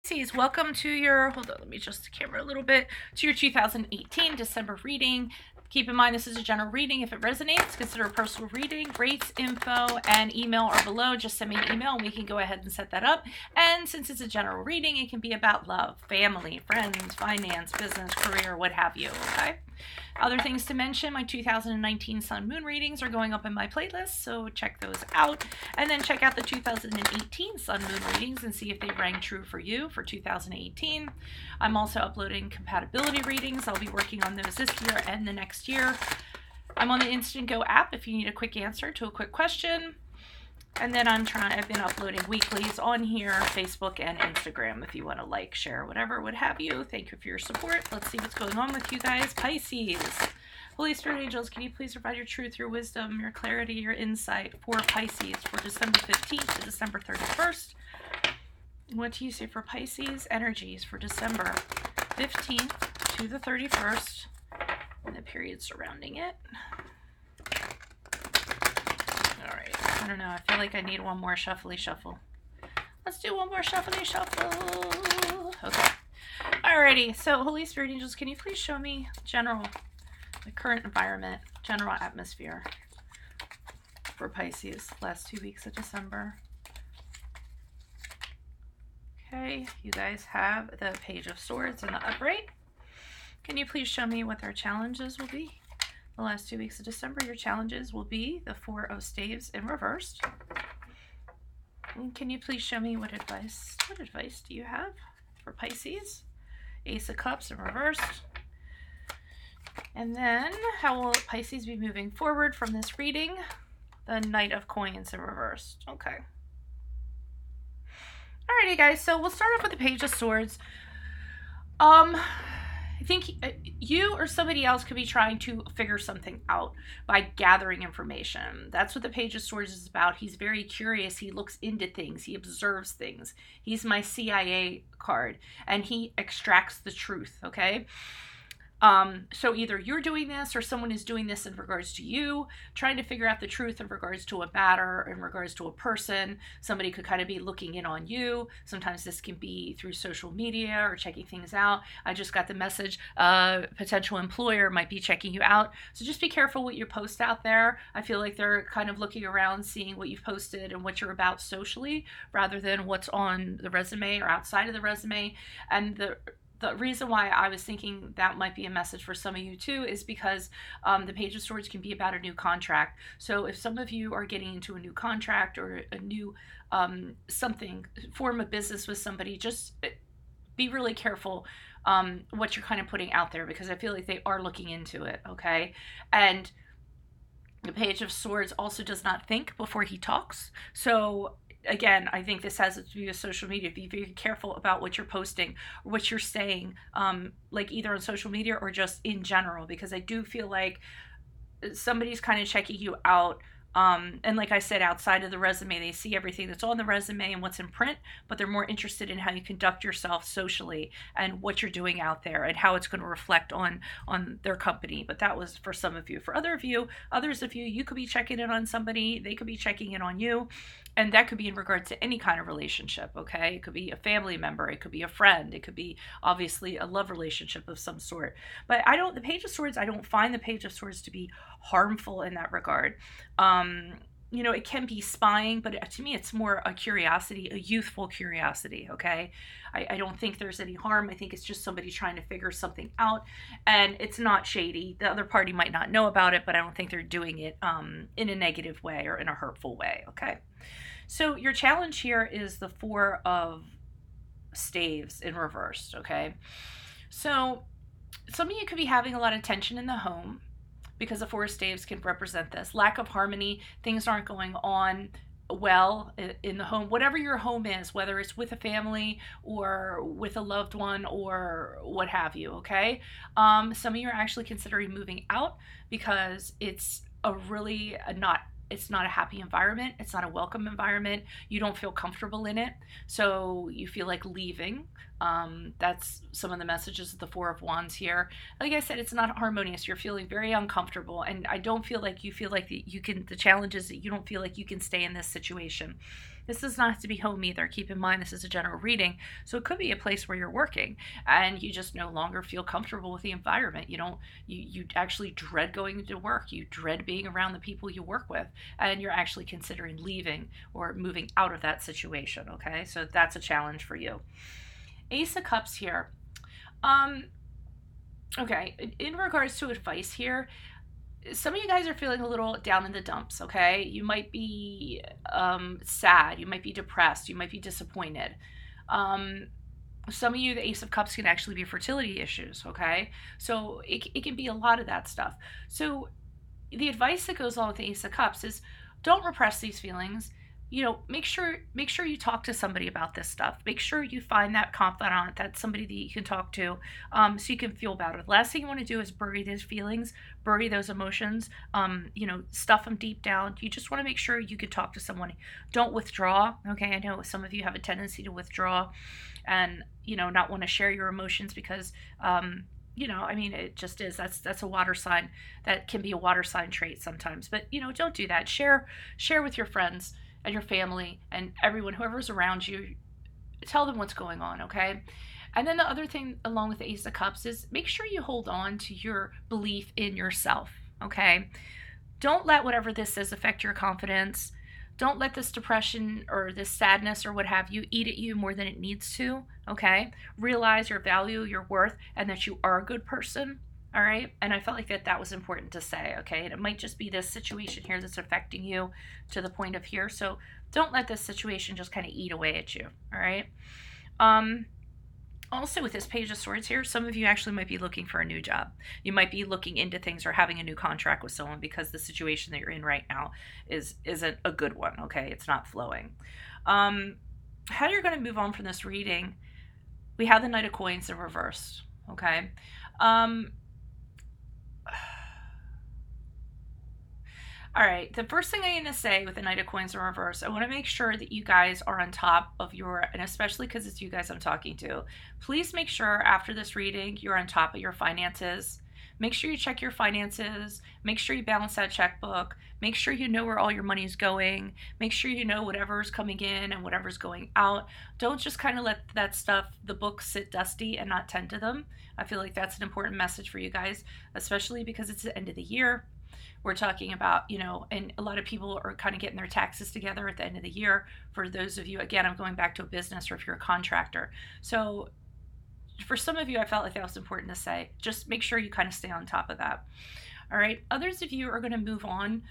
Pisces, welcome to your, hold on, let me adjust the camera a little bit, to your 2018 December reading. Keep in mind this is a general reading. If it resonates, consider a personal reading. Rates, info, and email are below. Just send me an email and we can go ahead and set that up. And since it's a general reading, it can be about love, family, friends, finance, business, career, what have you, okay? Other things to mention, my 2019 Sun Moon readings are going up in my playlist, so check those out. And then check out the 2018 Sun Moon readings and see if they rang true for you for 2018. I'm also uploading compatibility readings. I'll be working on those this year and the next year. I'm on the Instant Go app if you need a quick answer to a quick question. And then I've been uploading weeklies on here, Facebook and Instagram, if you want to like, share, whatever, what have you. Thank you for your support. Let's see what's going on with you guys. Pisces. Holy Spirit Angels, can you please provide your truth, your wisdom, your clarity, your insight for Pisces for December 15th to December 31st? What do you say for Pisces energies for December 15th to the 31st and the period surrounding it? Alright, I don't know. I feel like I need one more shuffly shuffle. Let's do one more shuffly shuffle. Okay. Alrighty, so Holy Spirit Angels, can you please show me the current environment, general atmosphere for Pisces last 2 weeks of December? Okay, you guys have the Page of Swords and the upright. Can you please show me what their challenges will be? The last 2 weeks of December, your challenges will be the Four of Staves in reversed. And can you please show me what advice do you have for Pisces? Ace of Cups in reversed. And then, how will Pisces be moving forward from this reading? The Knight of Coins in reversed. Okay. Alrighty, guys, so we'll start off with the Page of Swords. I think you or somebody else could be trying to figure something out by gathering information. That's what the Page of Swords is about. He's very curious. He looks into things. He observes things. He's my CIA card, and he extracts the truth, okay? So either you're doing this or someone is doing this in regards to you, trying to figure out the truth in regards to a matter, in regards to a person. Somebody could kind of be looking in on you. Sometimes this can be through social media or checking things out. I just got the message, potential employer might be checking you out. So just be careful what you post out there. I feel like they're kind of looking around, seeing what you've posted and what you're about socially, rather than what's on the resume or outside of the resume. And the reason why I was thinking that might be a message for some of you too is because the Page of Swords can be about a new contract. So if some of you are getting into a new contract or a new form of business with somebody, just be really careful what you're kind of putting out there, because I feel like they are looking into it, okay? And the Page of Swords also does not think before he talks. So again, I think this has to do with social media. Be very careful about what you're posting or what you're saying, like either on social media or just in general, because I do feel like somebody's kind of checking you out. And like I said, outside of the resume, they see everything that's on the resume and what's in print, but they're more interested in how you conduct yourself socially and what you're doing out there and how it's going to reflect on their company. But that was for some of you. For others of you, you could be checking in on somebody, they could be checking in on you, and that could be in regards to any kind of relationship, okay? It could be a family member, it could be a friend, it could be obviously a love relationship of some sort. But the Page of Swords, I don't find the Page of Swords to be harmful in that regard. You know, it can be spying, but to me, it's more a curiosity, a youthful curiosity, okay? I don't think there's any harm. I think it's just somebody trying to figure something out, and it's not shady. The other party might not know about it, but I don't think they're doing it in a negative way or in a hurtful way, okay? So your challenge here is the Four of Staves in reversed, okay? So some of you could be having a lot of tension in the home, because the Four of Staves can represent this. Lack of harmony, things aren't going on well in the home. Whatever your home is, whether it's with a family or with a loved one or what have you, okay? Some of you are actually considering moving out because it's it's not a happy environment. It's not a welcome environment. You don't feel comfortable in it. So you feel like leaving. That's some of the messages of the Four of Wands here. Like I said, it's not harmonious. You're feeling very uncomfortable. And I don't feel like you feel like the challenge is that you don't feel like you can stay in this situation. This does not have to be home either. Keep in mind, this is a general reading. So it could be a place where you're working and you just no longer feel comfortable with the environment. You actually dread going to work. You dread being around the people you work with, and you're actually considering leaving or moving out of that situation. Okay, so that's a challenge for you. Ace of Cups here. Okay, in regards to advice here, some of you guys are feeling a little down in the dumps, okay? You might be sad, you might be depressed, you might be disappointed. Some of you, the Ace of Cups can actually be fertility issues, okay? So it can be a lot of that stuff. So the advice that goes along with the Ace of Cups is don't repress these feelings. Make sure you talk to somebody about this stuff. Make sure you find that confidant, that somebody that you can talk to, so you can feel better. The last thing you want to do is bury those feelings, bury those emotions, stuff them deep down. You just want to make sure you can talk to someone. Don't withdraw. Okay, I know some of you have a tendency to withdraw and, not want to share your emotions because, it just is. That's a water sign. That can be a water sign trait sometimes. But, don't do that. Share with your friends and your family and everyone, whoever's around you. Tell them what's going on, okay? And then the other thing along with the Ace of Cups is make sure you hold on to your belief in yourself, okay? Don't let whatever this is affect your confidence. Don't let this depression or this sadness or what have you eat at you more than it needs to, okay? Realize your value, your worth, and that you are a good person, all right? And I felt like that was important to say, okay? And it might just be this situation here that's affecting you to the point of here. So don't let this situation just kind of eat away at you, all right? Also with this Page of Swords here, some of you actually might be looking for a new job. You might be looking into things or having a new contract with someone because the situation that you're in right now isn't a good one, okay? It's not flowing. How you're going to move on from this reading, we have the Knight of Coins in reverse, okay? All right, the first thing I'm going to say with the Knight of Coins in reverse, I want to make sure that you guys are on top of and especially because it's you guys I'm talking to, please make sure after this reading you're on top of your finances. Make sure you check your finances. Make sure you balance that checkbook. Make sure you know where all your money is going. Make sure you know whatever's coming in and whatever's going out. Don't just kind of let that stuff, the books, sit dusty and not tend to them. I feel like that's an important message for you guys, especially because it's the end of the year. We're talking about, and a lot of people are kind of getting their taxes together at the end of the year. For those of you, again, I'm going back to a business or if you're a contractor. So for some of you, I felt like that was important to say. Just make sure you kind of stay on top of that. All right. Others of you are going to move on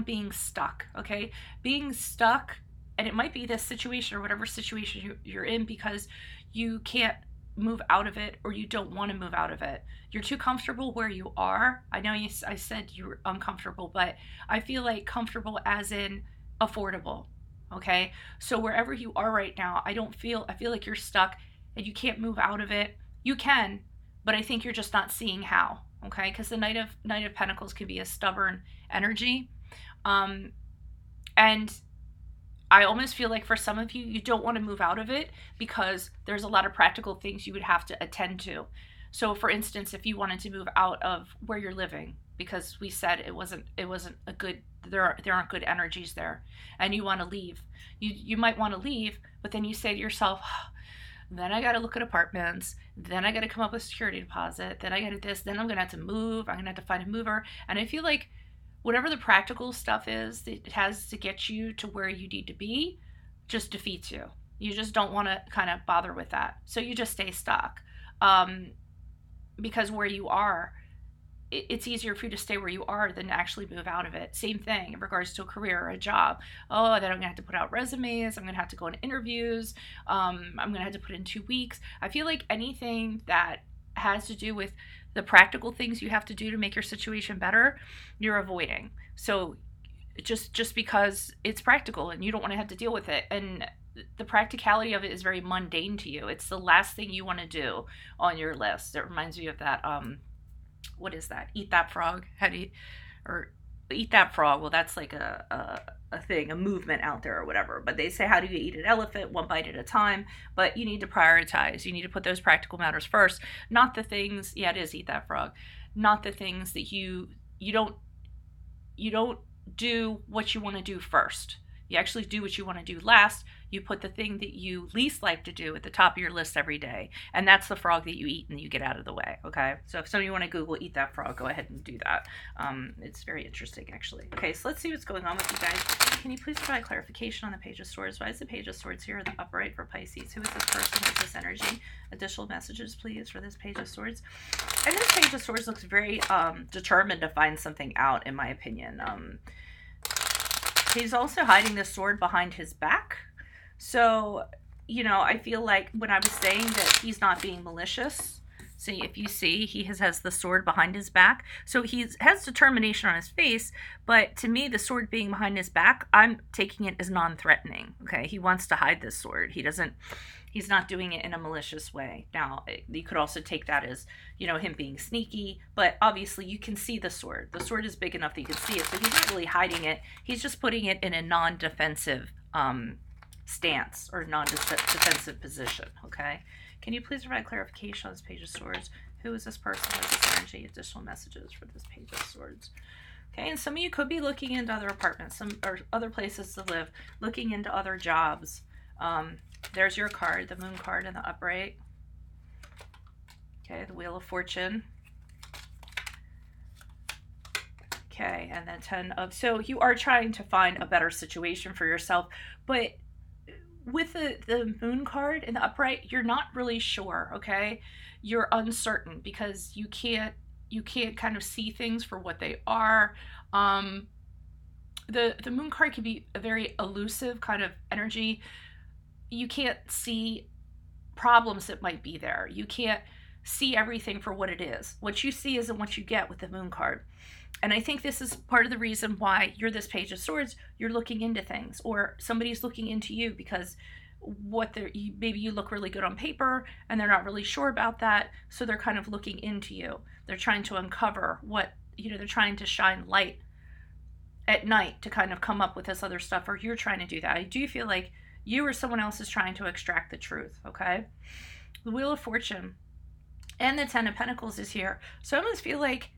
being stuck. Okay. Being stuck, and it might be this situation or whatever situation you're in because you can't move out of it or you don't want to move out of it. You're too comfortable where you are. I know I said you're uncomfortable, but I feel like comfortable as in affordable. Okay. So wherever you are right now, I feel like you're stuck and you can't move out of it. You can, but I think you're just not seeing how. Okay. Because the Knight of Pentacles can be a stubborn energy. And I almost feel like for some of you, you don't want to move out of it because there's a lot of practical things you would have to attend to. So for instance, if you wanted to move out of where you're living, because we said it wasn't a good, there aren't good energies there, and you want to leave, you might want to leave, but then you say to yourself, then I got to look at apartments, then I got to come up with security deposit, then I got to this, then I'm going to have to move, I'm going to have to find a mover. And I feel like whatever the practical stuff is that it has to get you to where you need to be just defeats you. You just don't want to kind of bother with that. So you just stay stuck. Because where you are, it's easier for you to stay where you are than to actually move out of it. Same thing in regards to a career or a job. Oh, then I'm going to have to put out resumes. I'm going to have to go on interviews. I'm going to have to put in 2 weeks. I feel like anything that has to do with the practical things you have to do to make your situation better, you're avoiding. So just because it's practical and you don't want to have to deal with it. And the practicality of it is very mundane to you. It's the last thing you want to do on your list. It reminds me of that, what is that? Eat that frog? Or eat that frog. Well, that's like a thing, a movement out there or whatever. But they say, how do you eat an elephant? One bite at a time. But you need to prioritize. You need to put those practical matters first. Not the things, yeah, it is eat that frog. Not the things that you don't do what you want to do first. You actually do what you want to do last. You put the thing that you least like to do at the top of your list every day. And that's the frog that you eat and you get out of the way, okay? So if some of you want to Google eat that frog, go ahead and do that. It's very interesting, actually. Okay, so let's see what's going on with you guys. Can you please provide clarification on the Page of Swords? Why is the Page of Swords here in the upright for Pisces? Who is this person? Who is this energy? Additional messages, please, for this Page of Swords. And this Page of Swords looks very determined to find something out, in my opinion. He's also hiding the sword behind his back. So, you know, I feel like when I was saying that he's not being malicious, see, if you see, he has the sword behind his back. So he has determination on his face, but to me, the sword being behind his back, I'm taking it as non-threatening, okay? He wants to hide this sword. He's not doing it in a malicious way. Now, you could also take that as, you know, him being sneaky, but obviously you can see the sword. The sword is big enough that you can see it, so he's not really hiding it. He's just putting it in a non-defensive stance or non-defensive position, okay? Can you please provide clarification on this Page of Swords? Who is this person? What is this energy? Additional messages for this Page of Swords. Okay, and some of you could be looking into other apartments, or other places to live, looking into other jobs. There's your card, the Moon card in the upright. Okay, the Wheel of Fortune. Okay, and then 10 of... So you are trying to find a better situation for yourself, but with the Moon card in the upright, you're not really sure, okay? You're uncertain because you can't kind of see things for what they are. The Moon card can be a very elusive kind of energy. You can't see problems that might be there. You can't see everything for what it is. What you see isn't what you get with the Moon card. And I think this is part of the reason why you're this Page of Swords. You're looking into things, or somebody's looking into you because maybe you look really good on paper and they're not really sure about that. So they're kind of looking into you. They're trying to uncover what, you know, they're trying to shine light at night to kind of come up with this other stuff, or you're trying to do that. I do feel like you or someone else is trying to extract the truth, okay? The Wheel of Fortune and the 10 of Pentacles is here. So I almost feel like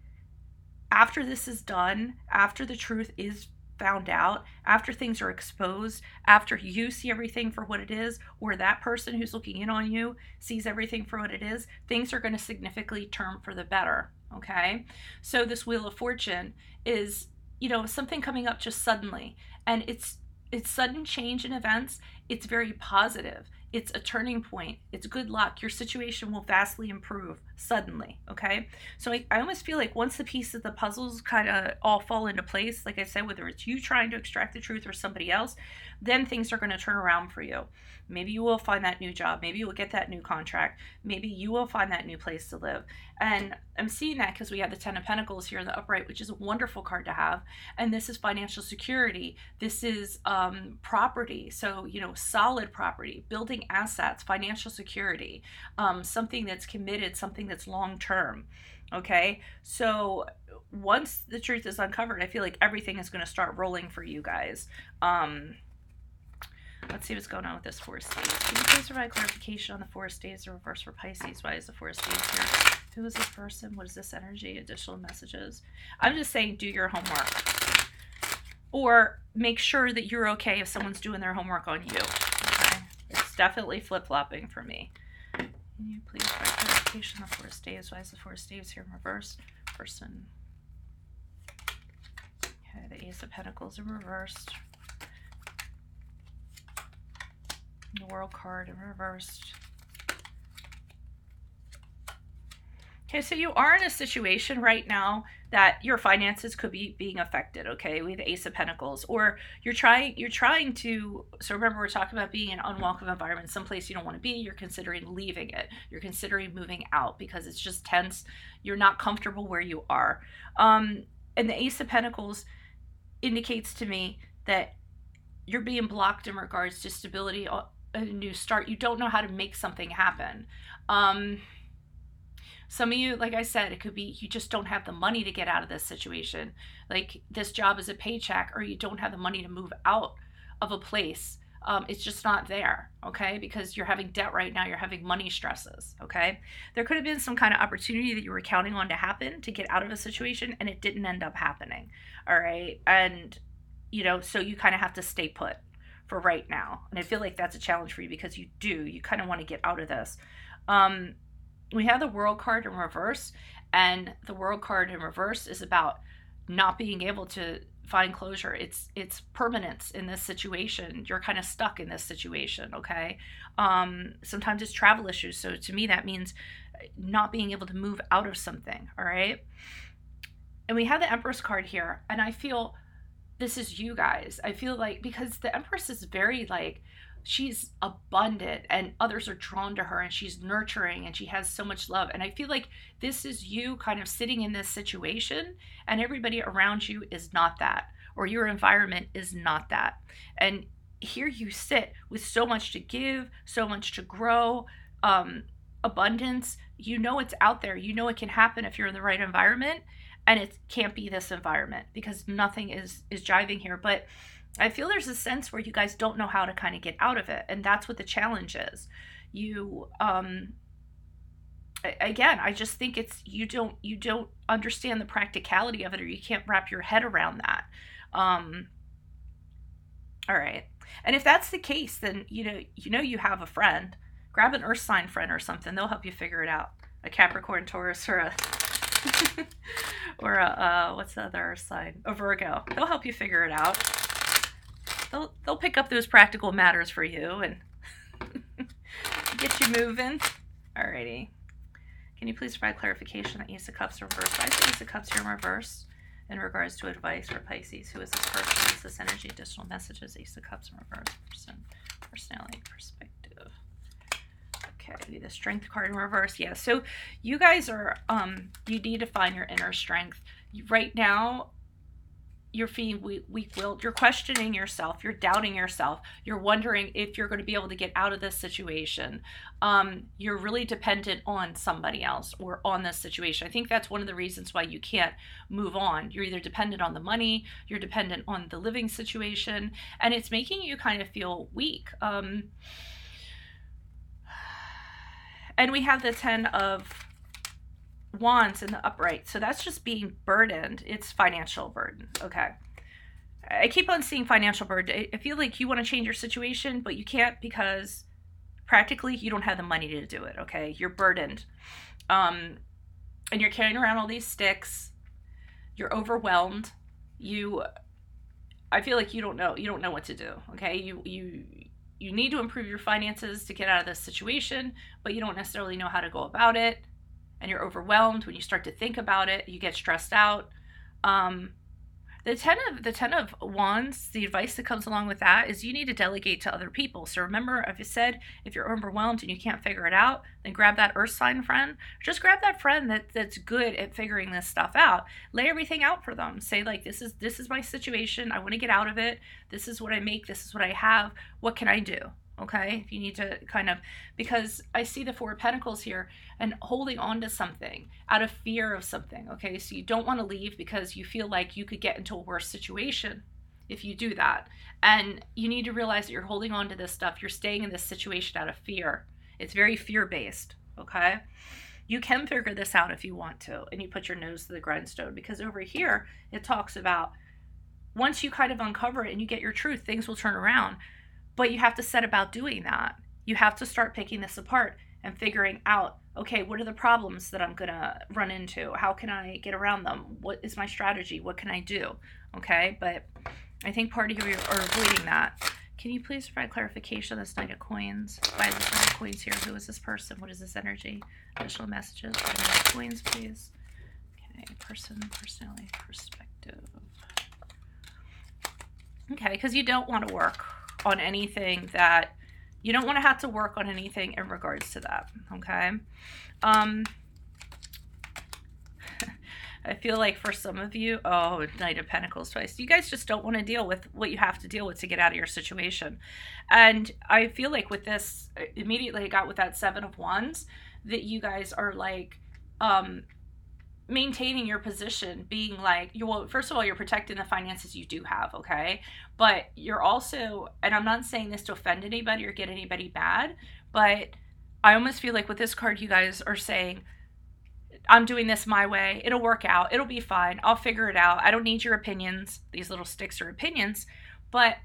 after this is done, after the truth is found out, after things are exposed, after you see everything for what it is, or that person who's looking in on you sees everything for what it is, things are going to significantly turn for the better, okay? So this Wheel of Fortune is, you know, something coming up just suddenly, and it's sudden change in events. It's very positive. It's a turning point. It's good luck. Your situation will vastly improve suddenly, okay? So I almost feel like once the pieces of the puzzles kind of all fall into place, like I said, whether it's you trying to extract the truth or somebody else, then things are going to turn around for you. Maybe you will find that new job. Maybe you will get that new contract. Maybe you will find that new place to live. And I'm seeing that because we have the 10 of Pentacles here in the upright, which is a wonderful card to have. And this is financial security. This is property. So, you know, solid property, building assets, financial security, something that's committed, something that's long-term. Okay. So once the truth is uncovered, I feel like everything is going to start rolling for you guys. Let's see what's going on with this Four of Spades. Can you please provide clarification on the Four of Spades, the reverse for Pisces? Why is the Four of Spades here? Who is this person? What is this energy? Additional messages. I'm just saying do your homework. Or make sure that you're okay if someone's doing their homework on you. Okay? It's definitely flip-flopping for me. Can you please provide clarification on the Four of Spades? Why is the Four of Spades here in reverse? Person. Okay, the Ace of Pentacles in reversed. The World card in reversed. Okay, so you are in a situation right now that your finances could be being affected, okay, with the Ace of Pentacles, or you're trying to, so remember we're talking about being in an unwelcome environment, someplace you don't want to be, you're considering leaving it, you're considering moving out because it's just tense, you're not comfortable where you are. And the Ace of Pentacles indicates to me that you're being blocked in regards to stability, a new start. You don't know how to make something happen. Some of you, like I said, it could be you just don't have the money to get out of this situation. Like this job is a paycheck, or you don't have the money to move out of a place. It's just not there, okay? Because you're having debt right now. You're having money stresses, okay? There could have been some kind of opportunity that you were counting on to happen to get out of a situation, and it didn't end up happening, all right? And, you know, so you kind of have to stay put for right now. And I feel like that's a challenge for you because you kind of want to get out of this. We have the World card in reverse, and the World card in reverse is about not being able to find closure. It's permanence in this situation. You're kind of stuck in this situation, okay? Sometimes it's travel issues. So to me, that means not being able to move out of something, all right? And we have the Empress card here, and I feel this is you guys. I feel like, because the Empress is very like, she's abundant and others are drawn to her, and she's nurturing and she has so much love. And I feel like this is you kind of sitting in this situation, and everybody around you is not that, or your environment is not that. And here you sit with so much to give, so much to grow, abundance. You know it's out there. You know it can happen if you're in the right environment, and it can't be this environment because nothing is jiving here. But I feel there's a sense where you guys don't know how to kind of get out of it. And that's what the challenge is. You, again, I just think it's, you don't understand the practicality of it, or you can't wrap your head around that. All right. And if that's the case, then, you have a friend. Grab an earth sign friend or something. They'll help you figure it out. A Capricorn, Taurus, or a, what's the other earth sign? A Virgo. They'll help you figure it out. They'll pick up those practical matters for you and get you moving. Alrighty. Can you please provide clarification on Ace of Cups in reverse? Why is the Ace of Cups here in reverse in regards to advice for Pisces? Who is this person? Is this energy? Additional messages? Ace of Cups in reverse. Personality, perspective. Okay, the Strength card in reverse. Yeah, so you guys are, you need to find your inner strength. Right now, you're feeling weak-willed. You're questioning yourself. You're doubting yourself. You're wondering if you're going to be able to get out of this situation. You're really dependent on somebody else or on this situation. I think that's one of the reasons why you can't move on. You're either dependent on the money, you're dependent on the living situation, and it's making you kind of feel weak. And we have the 10 of Wands in the upright, so that's just being burdened. It's financial burden. Okay, I keep on seeing financial burden. I feel like you want to change your situation, but you can't because practically you don't have the money to do it. Okay, you're burdened, and you're carrying around all these sticks. You're overwhelmed. I feel like you don't know what to do. Okay, you need to improve your finances to get out of this situation, but you don't necessarily know how to go about it. And you're overwhelmed. When you start to think about it, you get stressed out. The 10 of Wands, the advice that comes along with that is you need to delegate to other people. So remember, I've said, if you're overwhelmed and you can't figure it out, then grab that earth sign friend. Just grab that friend that's good at figuring this stuff out. Lay everything out for them. Say, like, this is my situation. I want to get out of it. This is what I make. This is what I have. What can I do? Okay, if you need to kind of, because I see the 4 of Pentacles here and holding on to something out of fear of something. Okay, so you don't want to leave because you feel like you could get into a worse situation if you do that. And you need to realize that you're holding on to this stuff. You're staying in this situation out of fear. It's very fear-based. Okay, you can figure this out if you want to, and you put your nose to the grindstone, because over here it talks about once you kind of uncover it and you get your truth, things will turn around. But you have to set about doing that. You have to start picking this apart and figuring out, okay, what are the problems that I'm going to run into? How can I get around them? What is my strategy? What can I do? Okay, but I think part of you are avoiding that. Can you please provide clarification on this Knight of Coins? Why is this Knight of Coins here? Who is this person? What is this energy? Additional messages. Knight of Coins, please. Okay, personality, perspective. Okay, because you don't want to work on anything that you don't want to have to work on anything in regards to that. Okay. I feel like for some of you, Knight of Pentacles twice, you guys just don't want to deal with what you have to deal with to get out of your situation. And I feel like with this, immediately I got with that 7 of Wands, that you guys are like, maintaining your position, being like, well, first of all, you're protecting the finances you do have, okay? But you're also, and I'm not saying this to offend anybody or get anybody bad, but I almost feel like with this card, you guys are saying, I'm doing this my way. It'll work out. It'll be fine. I'll figure it out. I don't need your opinions. These little sticks are opinions. But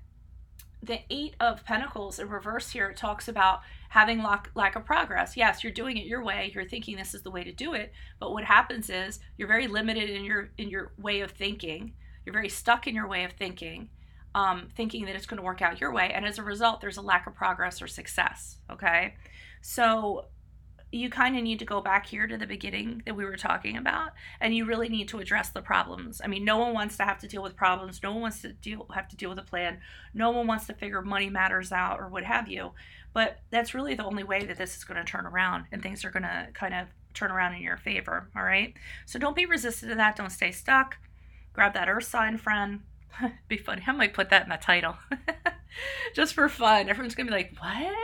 the Eight of Pentacles in reverse here, it talks about having lack of progress. Yes, you're doing it your way. You're thinking this is the way to do it. But what happens is you're very limited in your way of thinking. You're very stuck in your way of thinking, thinking that it's going to work out your way. And as a result, there's a lack of progress or success. Okay, so you kind of need to go back here to the beginning that we were talking about, and you really need to address the problems. I mean, no one wants to have to deal with problems. No one wants to have to deal with a plan. No one wants to figure money matters out or what have you. But that's really the only way that this is going to turn around, and things are going to kind of turn around in your favor. All right. So don't be resistant to that. Don't stay stuck. Grab that earth sign, friend. Be funny. I might put that in the title just for fun. Everyone's going to be like, what?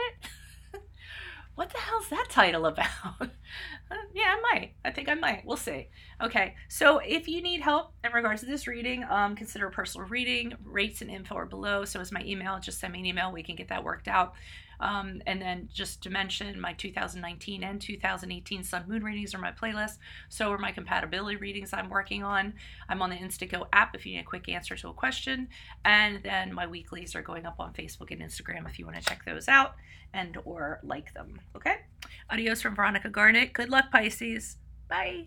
What the hell's that title about? Yeah, I might. I think I might. We'll see. Okay, so if you need help in regards to this reading, consider a personal reading. Rates and info are below. So is my email. Just send me an email. We can get that worked out. And then just to mention, my 2019 and 2018 Sun Moon readings are my playlist. So are my compatibility readings I'm working on. I'm on the Instago app if you need a quick answer to a question. And then my weeklies are going up on Facebook and Instagram if you want to check those out and or like them. Okay? Adios from Veronica Garnett. Good luck, Pisces. Bye.